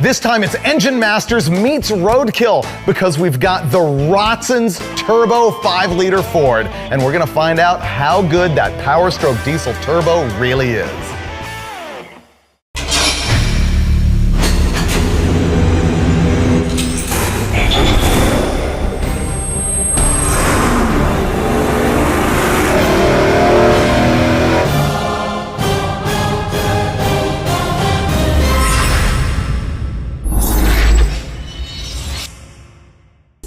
This time it's Engine Masters meets Roadkill because we've got the Rotsun's turbo 5-liter Ford, and we're gonna find out how good that Power Stroke diesel turbo really is.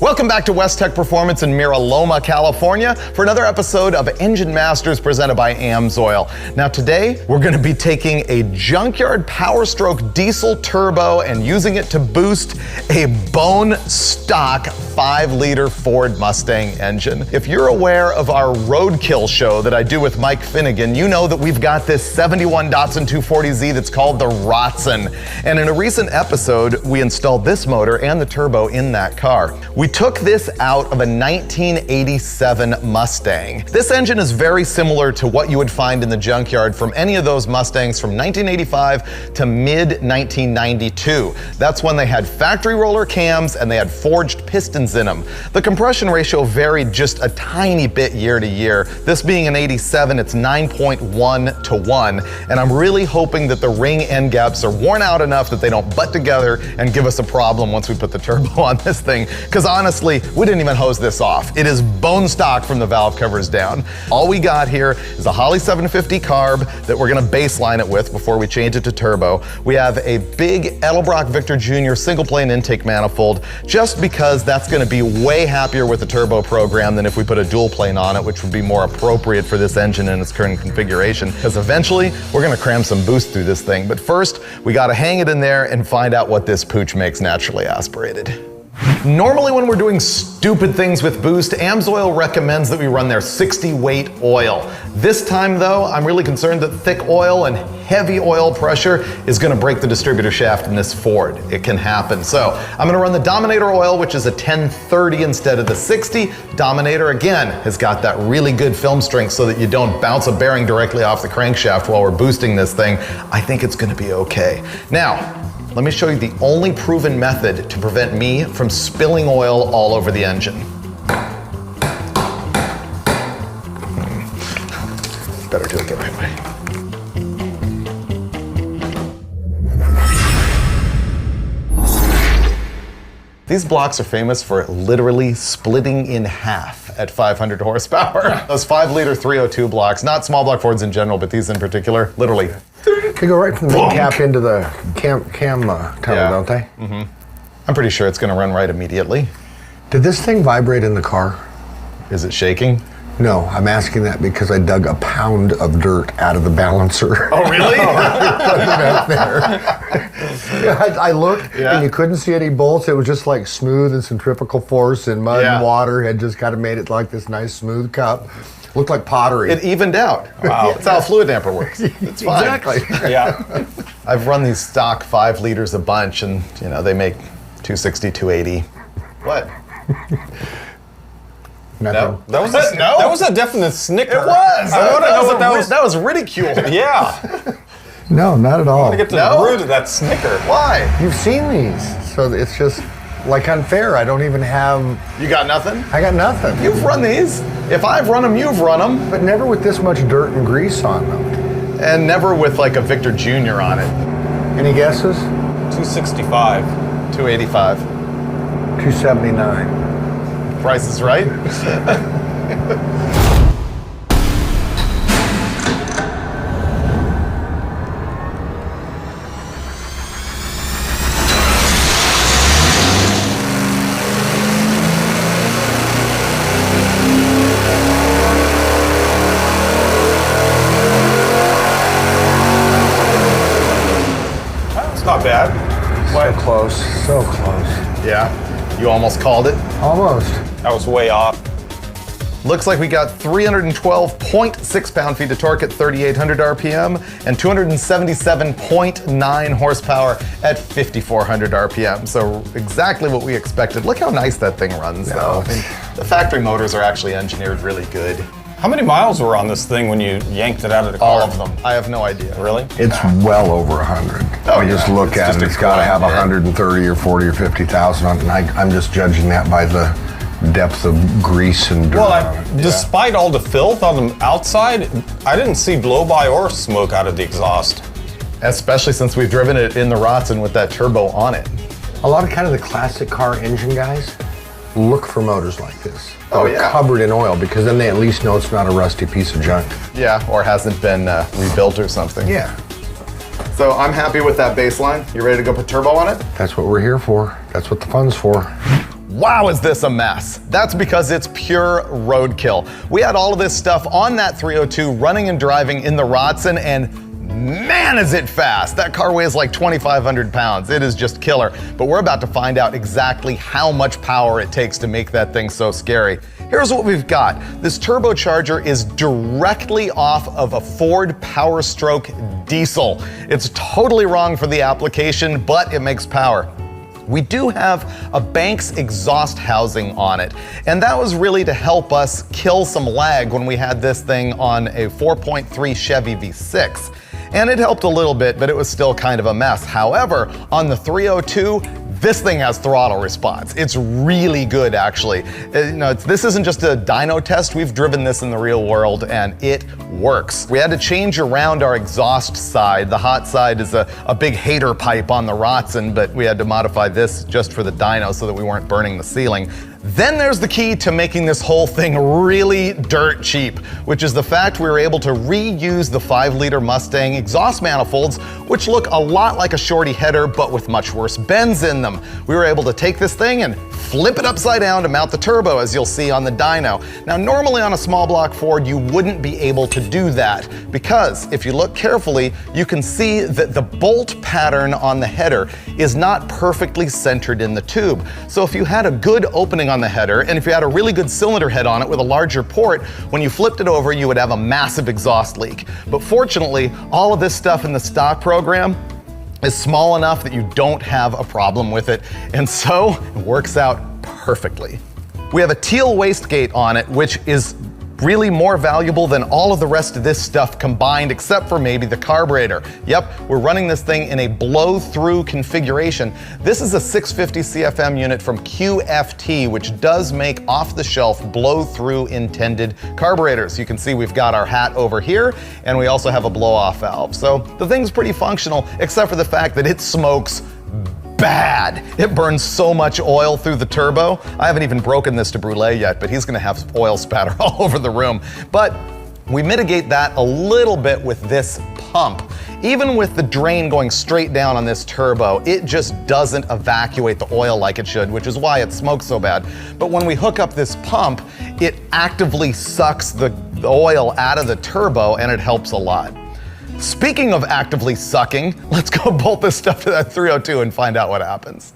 Welcome back to West Tech Performance in Mira Loma, California for another episode of Engine Masters presented by AMSOIL. Now today, we're gonna be taking a junkyard Power Stroke diesel turbo and using it to boost a bone stock 5-liter Ford Mustang engine. If you're aware of our Roadkill show that I do with Mike Finnegan, you know that we've got this 71 Datsun 240Z that's called the Rotsun. And in a recent episode, we installed this motor and the turbo in that car. We took this out of a 1987 Mustang. This engine is very similar to what you would find in the junkyard from any of those Mustangs from 1985 to mid-1992. That's when they had factory roller cams and they had forged pistons in them. The compression ratio varied just a tiny bit year to year. This being an 87, it's 9.1 to 1, and I'm really hoping that the ring end gaps are worn out enough that they don't butt together and give us a problem once we put the turbo on this thing, because honestly, we didn't even hose this off. It is bone stock from the valve covers down. All we got here is a Holley 750 carb that we're gonna baseline it with before we change it to turbo. We have a big Edelbrock Victor Jr. single plane intake manifold, just because that's gonna be way happier with the turbo program than if we put a dual plane on it, which would be more appropriate for this engine in its current configuration, because eventually we're gonna cram some boost through this thing. But first, we gotta hang it in there and find out what this pooch makes naturally aspirated. Normally when we're doing stupid things with boost, AMSOIL recommends that we run their 60 weight oil. This time though, I'm really concerned that thick oil and heavy oil pressure is gonna break the distributor shaft in this Ford. It can happen. So I'm gonna run the Dominator oil, which is a 1030 instead of the 60. Dominator, again, has got that really good film strength so that you don't bounce a bearing directly off the crankshaft while we're boosting this thing. I think it's gonna be okay. Now, let me show you the only proven method to prevent me from spilling oil all over the engine. Better do it the right way. These blocks are famous for literally splitting in half at 500 horsepower. Those 5-liter 302 blocks, not small block Fords in general, but these in particular, literally. They go right from the main cap into the cam tunnel, don't they? Mm-hmm. I'm pretty sure it's gonna run right immediately. Did this thing vibrate in the car? Is it shaking? No, I'm asking that because I dug a pound of dirt out of the balancer. Oh, really? I looked and you couldn't see any bolts. It was just like smooth and centrifugal force and mud and water had just kind of made it like this nice smooth cup. Looked like pottery. It evened out. Wow. That's how a fluid damper works. It's fine. Exactly. Yeah. I've run these stock 5 liters a bunch and you know, they make 260, 280. What? Nothing. That was a definite snicker. It was. I want to know what that was. That was ridicule. Yeah. No, not at all. I want to get to the root of that snicker. Why? You've seen these, so it's just like unfair. I don't even have. You got nothing? I got nothing. You've run these. If I've run them, you've run them. But never with this much dirt and grease on them. And never with like a Victor Jr. on it. Any guesses? 265. 285. 279. Price is right. It's not bad. So close, so close. Yeah, you almost called it. Almost. That was way off. Looks like we got 312.6 pound-feet of torque at 3,800 RPM and 277.9 horsepower at 5,400 RPM. So exactly what we expected. Look how nice that thing runs, though. I mean, the factory motors are actually engineered really good. How many miles were on this thing when you yanked it out of the car? All of them. I have no idea. Really? It's well over 100. I just look at it, it's got to have 130 or 40 or 50,000 on it, and I'm just judging that by the depth of grease and dirt on it. Despite all the filth on the outside, I didn't see blow-by or smoke out of the exhaust. Especially since we've driven it in the Rotsun with that turbo on it. A lot of kind of the classic car engine guys look for motors like this. Oh, They're covered in oil, because then they at least know it's not a rusty piece of junk. Yeah, or hasn't been rebuilt or something. Yeah. So I'm happy with that baseline. You ready to go put turbo on it? That's what we're here for. That's what the fun's for. Wow, is this a mess? That's because it's pure roadkill. We had all of this stuff on that 302 running and driving in the Rotsun, and man, is it fast. That car weighs like 2,500 pounds. It is just killer. But we're about to find out exactly how much power it takes to make that thing so scary. Here's what we've got. This turbocharger is directly off of a Ford Power Stroke diesel. It's totally wrong for the application, but it makes power. We do have a Banks exhaust housing on it, and that was really to help us kill some lag when we had this thing on a 4.3 Chevy V6. And it helped a little bit, but it was still kind of a mess. However, on the 302, this thing has throttle response. It's really good, actually. This isn't just a dyno test. We've driven this in the real world, and it works. We had to change around our exhaust side. The hot side is a big hater pipe on the Rotsun, but we had to modify this just for the dyno so that we weren't burning the ceiling. Then there's the key to making this whole thing really dirt cheap, which is the fact we were able to reuse the 5-liter Mustang exhaust manifolds, which look a lot like a shorty header, but with much worse bends in them. We were able to take this thing and flip it upside down to mount the turbo, as you'll see on the dyno. Now, normally on a small block Ford, you wouldn't be able to do that, because if you look carefully, you can see that the bolt pattern on the header is not perfectly centered in the tube. So if you had a good opening on the header, and if you had a really good cylinder head on it with a larger port, when you flipped it over, you would have a massive exhaust leak. But fortunately, all of this stuff in the stock program is small enough that you don't have a problem with it, and so it works out perfectly. We have a teal wastegate on it, which is really more valuable than all of the rest of this stuff combined, except for maybe the carburetor. Yep, we're running this thing in a blow-through configuration. This is a 650 CFM unit from QFT, which does make off-the-shelf blow-through intended carburetors. You can see we've got our hat over here, and we also have a blow-off valve. So the thing's pretty functional, except for the fact that it smokes bad. It burns so much oil through the turbo. I haven't even broken this to Brule yet, but he's gonna have oil spatter all over the room. But we mitigate that a little bit with this pump. Even with the drain going straight down on this turbo, it just doesn't evacuate the oil like it should, which is why it smokes so bad. But when we hook up this pump, it actively sucks the oil out of the turbo, and it helps a lot. Speaking of actively sucking, let's go bolt this stuff to that 302 and find out what happens.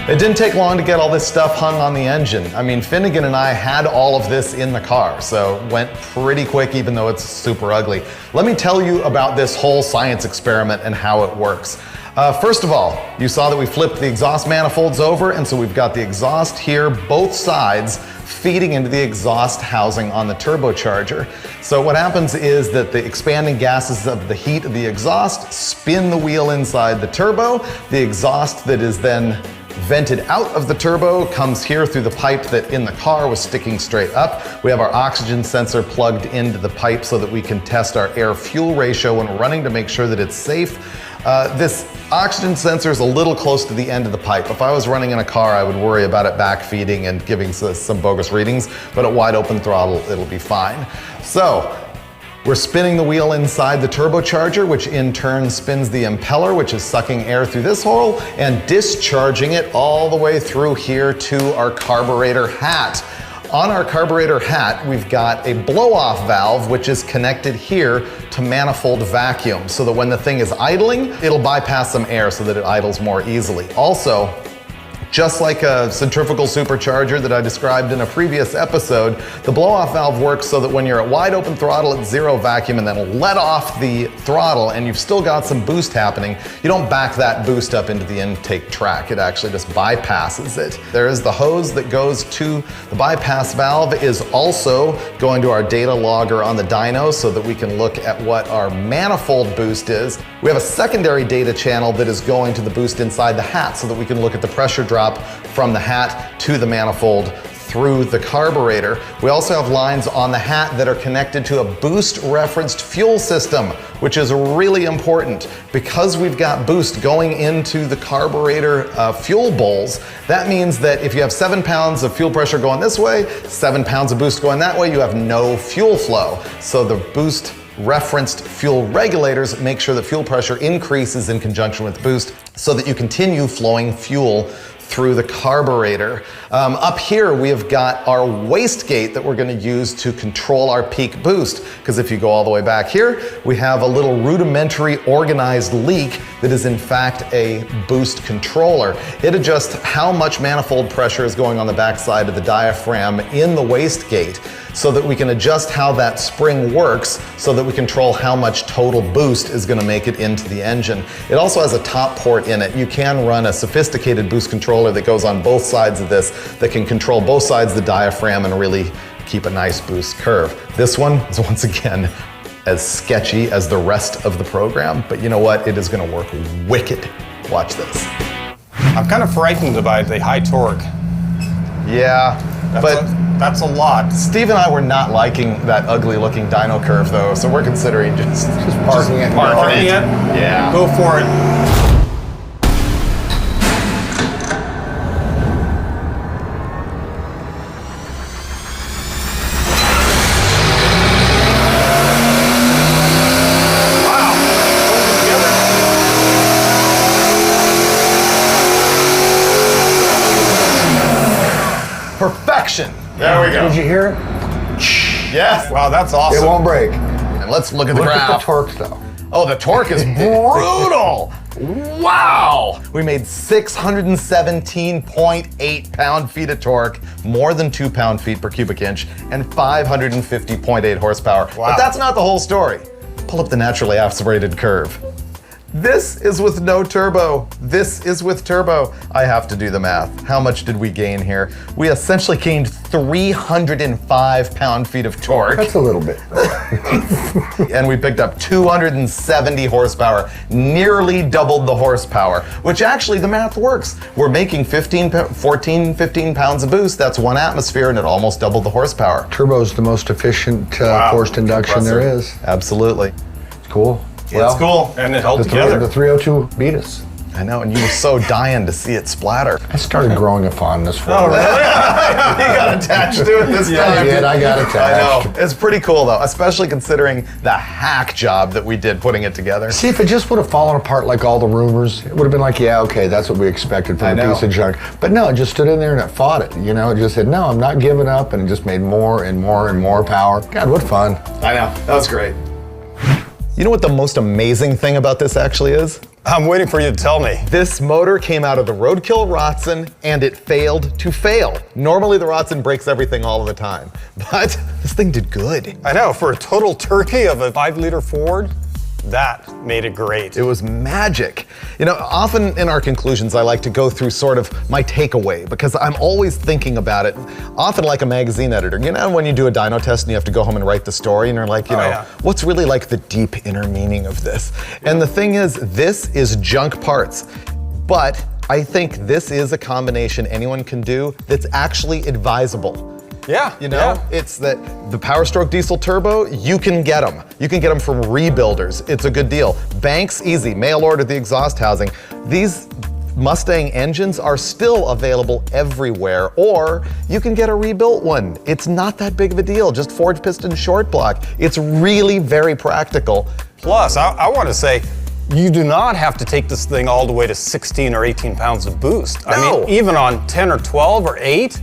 It didn't take long to get all this stuff hung on the engine. I mean, Finnegan and I had all of this in the car, so it went pretty quick even though it's super ugly. Let me tell you about this whole science experiment and how it works. First of all, you saw that we flipped the exhaust manifolds over, and so we've got the exhaust here, both sides, feeding into the exhaust housing on the turbocharger. So what happens is that the expanding gases of the heat of the exhaust spin the wheel inside the turbo. The exhaust that is then vented out of the turbo comes here through the pipe that in the car was sticking straight up. We have our oxygen sensor plugged into the pipe so that we can test our air-fuel ratio when we're running to make sure that it's safe. This oxygen sensor is a little close to the end of the pipe. If I was running in a car, I would worry about it backfeeding and giving some bogus readings, but at wide open throttle, it'll be fine. So, we're spinning the wheel inside the turbocharger, which in turn spins the impeller, which is sucking air through this hole and discharging it all the way through here to our carburetor hat. On our carburetor hat, we've got a blow-off valve, which is connected here to manifold vacuum, so that when the thing is idling, it'll bypass some air so that it idles more easily. Also, Just like a centrifugal supercharger that I described in a previous episode, the blow-off valve works so that when you're at wide open throttle at 0 vacuum and then let off the throttle and you've still got some boost happening, you don't back that boost up into the intake track. It actually just bypasses it. There is the hose that goes to the bypass valve is also going to our data logger on the dyno so that we can look at what our manifold boost is. We have a secondary data channel that is going to the boost inside the hat so that we can look at the pressure drop from the hat to the manifold through the carburetor. We also have lines on the hat that are connected to a boost referenced fuel system, which is really important. Because we've got boost going into the carburetor fuel bowls, that means that if you have 7 pounds of fuel pressure going this way, 7 pounds of boost going that way, you have no fuel flow. So the boost referenced fuel regulators make sure that fuel pressure increases in conjunction with boost so that you continue flowing fuel through the carburetor. Up here, we have got our wastegate that we're gonna use to control our peak boost. Because if you go all the way back here, we have a little rudimentary organized leak that is in fact a boost controller. It adjusts how much manifold pressure is going on the backside of the diaphragm in the wastegate so that we can adjust how that spring works so that we control how much total boost is gonna make it into the engine. It also has a top port in it. You can run a sophisticated boost controller that goes on both sides of this that can control both sides of the diaphragm and really keep a nice boost curve. This one is once again as sketchy as the rest of the program, but you know what? It is gonna work wicked. Watch this. I'm kind of frightened by the high torque. Yeah, that's a lot. Steve and I were not liking that ugly looking dyno curve though, so we're considering just parking it. Parking it? Yeah. Go for it. Perfection. There we go. Did you hear it? Yes. Wow, that's awesome. It won't break. And let's look at the Look graph. at the torque though. Oh, the torque is brutal. Wow. We made 617.8 pound-feet of torque, more than 2 pound-feet per cubic inch, and 550.8 horsepower. Wow. But that's not the whole story. Pull up the naturally aspirated curve. This is with no turbo. This is with turbo. I have to do the math. How much did we gain here? We essentially gained 305 pound-feet of torque. That's a little bit. And we picked up 270 horsepower, nearly doubled the horsepower, which actually the math works. We're making 15 pounds of boost. That's 1 atmosphere, and it almost doubled the horsepower. Turbo's the most efficient forced induction there is. Absolutely. It's cool. It's cool. And it held The together. 302 beat us. I know, and you were so dying to see it splatter. I started growing a fondness for it. You got attached to it this time. I did, I got attached. I know. It's pretty cool though, especially considering the hack job that we did putting it together. See, if it just would have fallen apart like all the rumors, it would have been like, yeah, okay, that's what we expected from a piece of junk. But no, it just stood in there and it fought it. You know, it just said, no, I'm not giving up, and it just made more and more and more power. God, what fun. I know. That was great. You know what the most amazing thing about this actually is? I'm waiting for you to tell me. This motor came out of the Roadkill Rotsun and it failed to fail. Normally the Rotsun breaks everything all of the time, but this thing did good. I know, for a total turkey of a 5-liter Ford, that made it great. It was magic. You know, often in our conclusions, I like to go through sort of my takeaway because I'm always thinking about it, often like a magazine editor. You know, when you do a dyno test and you have to go home and write the story and you're like, you know, what's really like the deep inner meaning of this? And the thing is, this is junk parts, but I think this is a combination anyone can do that's actually advisable. Yeah, you know, it's that the Power Stroke diesel turbo, you can get them. You can get them from rebuilders. It's a good deal. Banks, easy. Mail order the exhaust housing. These Mustang engines are still available everywhere, or you can get a rebuilt one. It's not that big of a deal, just forged piston short block. It's really very practical. Plus, I want to say, you do not have to take this thing all the way to 16 or 18 pounds of boost. No. I mean, even on 10 or 12 or 8,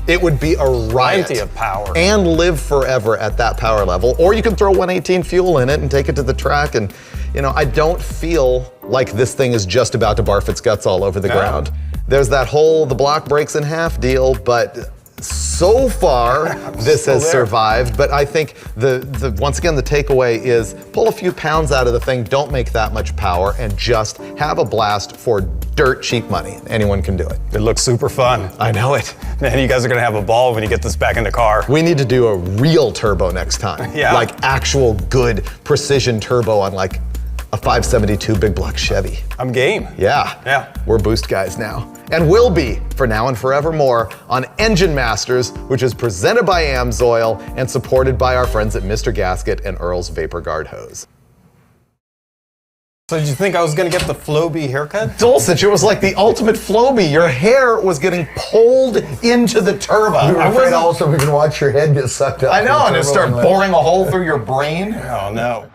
it would be a riot. Plenty of power. And live forever at that power level. Or you can throw 118 fuel in it and take it to the track. And, you know, I don't feel like this thing is just about to barf its guts all over the ground. There's that whole the block breaks in half deal, but so far this has survived. But I think the once again the takeaway is pull a few pounds out of the thing, don't make that much power, and just have a blast for dirt cheap money. Anyone can do it. It looks super fun. I know it. Man, you guys are gonna have a ball when you get this back in the car. We need to do a real turbo next time. Yeah. Like actual good precision turbo on like a 572 big block Chevy. I'm game. Yeah. Yeah. We're Boost guys now. And will be for now and forevermore on Engine Masters, which is presented by AMSOIL and supported by our friends at Mr. Gasket and Earl's Vapor Guard Hose. So did you think I was gonna get the Flowbee haircut? Dulcich, it was like the ultimate Flowbee. Your hair was getting pulled into the turbo. You were afraid also we can watch your head get sucked up. I know, and it started boring a hole through your brain. Oh no.